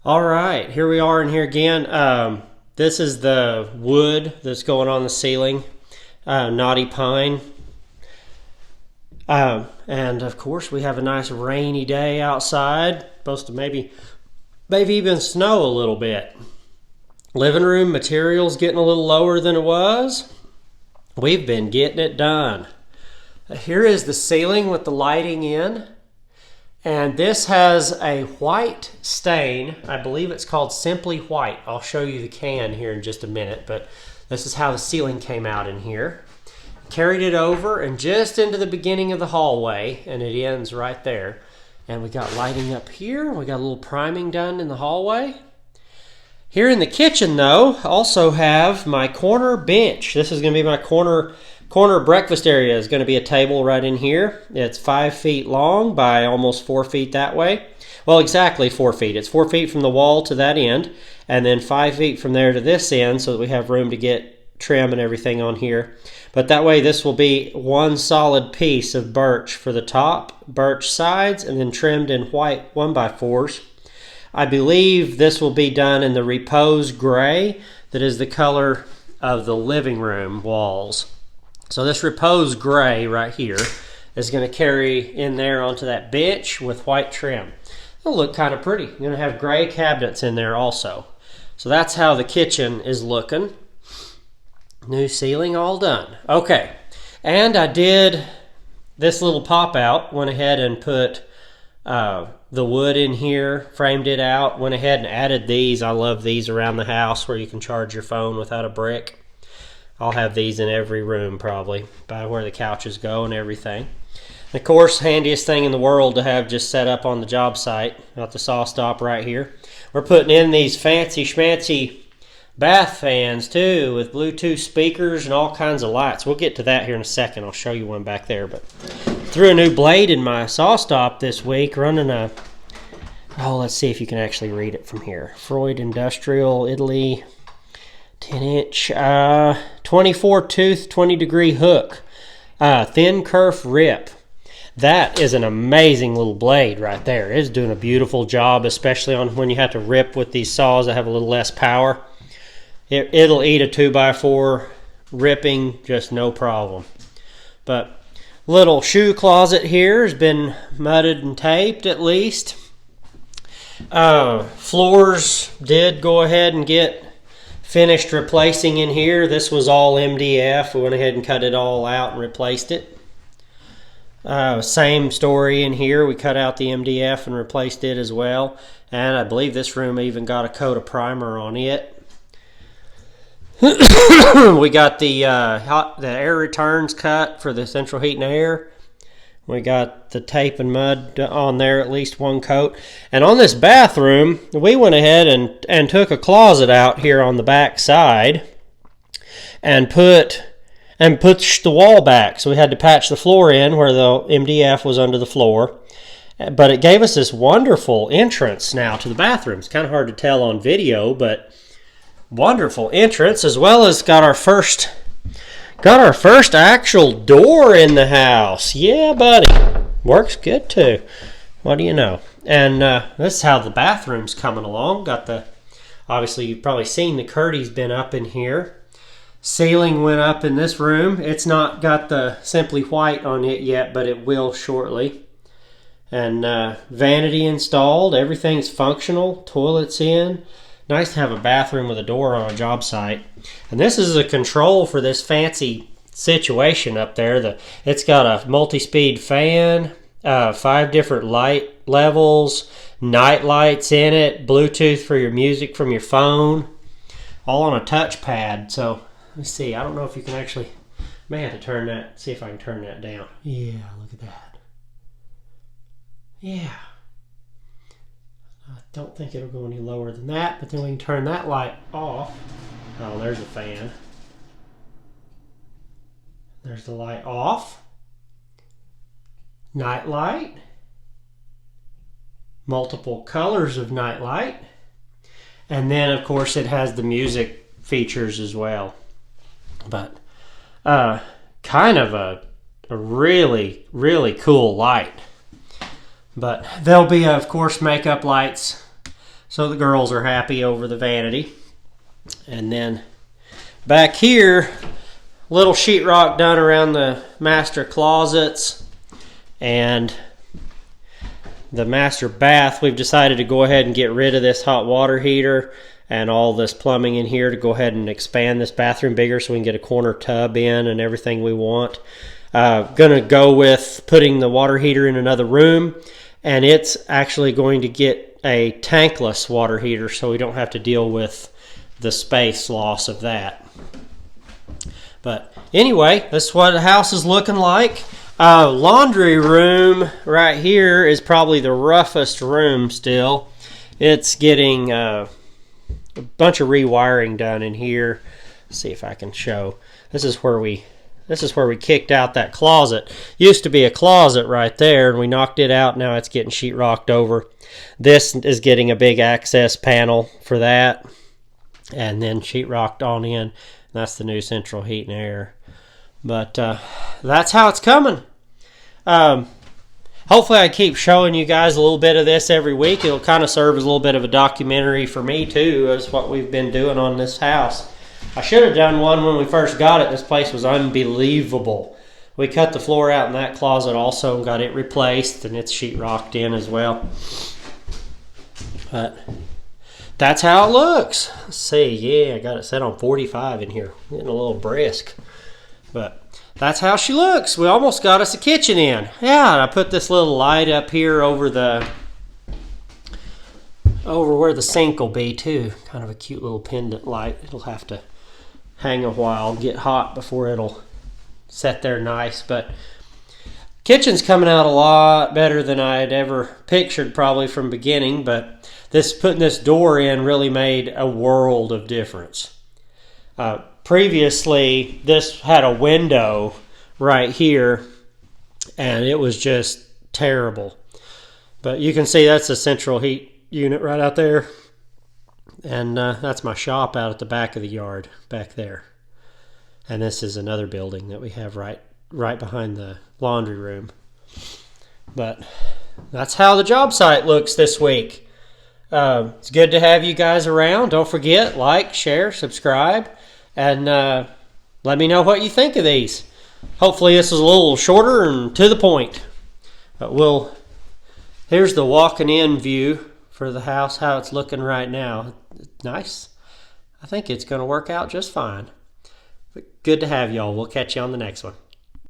All right, here we are in here again. This is the wood that's going on the ceiling, knotty pine. And of course we have a nice rainy day outside, supposed to maybe even snow a little bit. Living room materials getting a little lower than it was. We've been getting it done. Here is the ceiling with the lighting in. And this has a white stain. I believe it's called Simply White. I'll show you the can here in just a minute, but this is how the ceiling came out in here. Carried it over and just into the beginning of the hallway, and it ends right there. And we got lighting up here. We got a little priming done in the hallway. Here in the kitchen, though, I also have my corner bench. This is going to be my corner breakfast area. Is going to be a table right in here. It's 5 feet long by almost 4 feet that way. Well, exactly 4 feet. It's 4 feet from the wall to that end, and then 5 feet from there to this end, so that we have room to get trim and everything on here. But that way, this will be one solid piece of birch for the top, birch sides, and then trimmed in white 1x4s. I believe this will be done in the repose gray that is the color of the living room walls. So this repose gray right here is going to carry in there onto that bench with white trim. It'll look kind of pretty. You're going to have gray cabinets in there also. So that's how the kitchen is looking. New ceiling all done. Okay, and I did this little pop out. Went ahead and put the wood in here, framed it out, went ahead and added these. I love these around the house where you can charge your phone without a brick. I'll have these in every room probably, by where the couches go and everything. And of course, handiest thing in the world to have just set up on the job site. Got the saw stop right here. We're putting in these fancy schmancy bath fans too, with Bluetooth speakers and all kinds of lights. We'll get to that here in a second. I'll show you one back there. But threw a new blade in my saw stop this week, running a, let's see if you can actually read it from here. Freud Industrial, Italy, 10-inch, 24 tooth, 20 degree hook, thin kerf rip. That is an amazing little blade right there. It's doing a beautiful job, especially on when you have to rip with these saws that have a little less power. It'll eat a 2x4 ripping just no problem. But little shoe closet here has been mudded and taped at least. Floors did go ahead and get finished replacing in here. This was all MDF. We went ahead and cut it all out and replaced it. Same story in here. We cut out the MDF and replaced it as well. And I believe this room even got a coat of primer on it. We got the air returns cut for the central heat and air. We got the tape and mud on there, at least one coat. And on this bathroom, we went ahead and took a closet out here on the back side and pushed the wall back. So we had to patch the floor in where the MDF was under the floor. But it gave us this wonderful entrance now to the bathroom. It's kind of hard to tell on video, but wonderful entrance, as well as got our first actual door in the house. Yeah, buddy. Works good too. What do you know? And this is how the bathroom's coming along. Obviously you've probably seen the curtain's been up in here. Ceiling went up in this room. It's not got the Simply White on it yet, but it will shortly. And vanity installed. Everything's functional. Toilet's in. Nice to have a bathroom with a door on a job site. And this is a control for this fancy situation up there. It's got a multi-speed fan, 5 different light levels, night lights in it, Bluetooth for your music from your phone, all on a touchpad. So let's see. I don't know if you can actually, may have to turn that, see if I can turn that down. Yeah, look at that. Yeah. I don't think it'll go any lower than that, but then we can turn that light off. Oh, there's a fan. There's the light off. Night light. Multiple colors of night light. And then, of course, it has the music features as well. But kind of a really, really cool light. But there'll be, of course, makeup lights So the girls are happy over the vanity. And then back here, little sheetrock done around the master closets and the master bath. We've decided to go ahead and get rid of this hot water heater and all this plumbing in here to go ahead and expand this bathroom bigger so we can get a corner tub in and everything we want. Gonna go with putting the water heater in another room, and it's actually going to get a tankless water heater so we don't have to deal with the space loss of that. But anyway, this is what the house is looking like. Laundry room right here is probably the roughest room still. It's getting a bunch of rewiring done in here. Let's see if I can show. This is where we kicked out that closet. Used to be a closet right there, and we knocked it out. Now it's getting sheetrocked over. This is getting a big access panel for that, and then sheetrocked on in. That's the new central heat and air. But that's how it's coming. Hopefully I keep showing you guys a little bit of this every week. It'll kind of serve as a little bit of a documentary for me too, as what we've been doing on this house. I should have done one when we first got it. This place was unbelievable. We cut the floor out in that closet also and got it replaced, and it's sheetrocked in as well. But that's how it looks. Let's see, yeah, I got it set on 45 in here. Getting a little brisk. But that's how she looks. We almost got us a kitchen in. Yeah, and I put this little light up here over where the sink will be too. Kind of a cute little pendant light. It'll have to hang a while, get hot before it'll set there nice. But kitchen's coming out a lot better than I'd ever pictured probably from beginning. But putting this door in really made a world of difference. Previously, this had a window right here, and it was just terrible. But you can see that's a central heat unit right out there. And that's my shop out at the back of the yard, back there. And this is another building that we have right behind the laundry room. But that's how the job site looks this week. It's good to have you guys around. Don't forget, like, share, subscribe. And let me know what you think of these. Hopefully this is a little shorter and to the point. But here's the walking in view for the house, how it's looking right now. Nice. I think it's going to work out just fine. But good to have y'all. We'll catch you on the next one.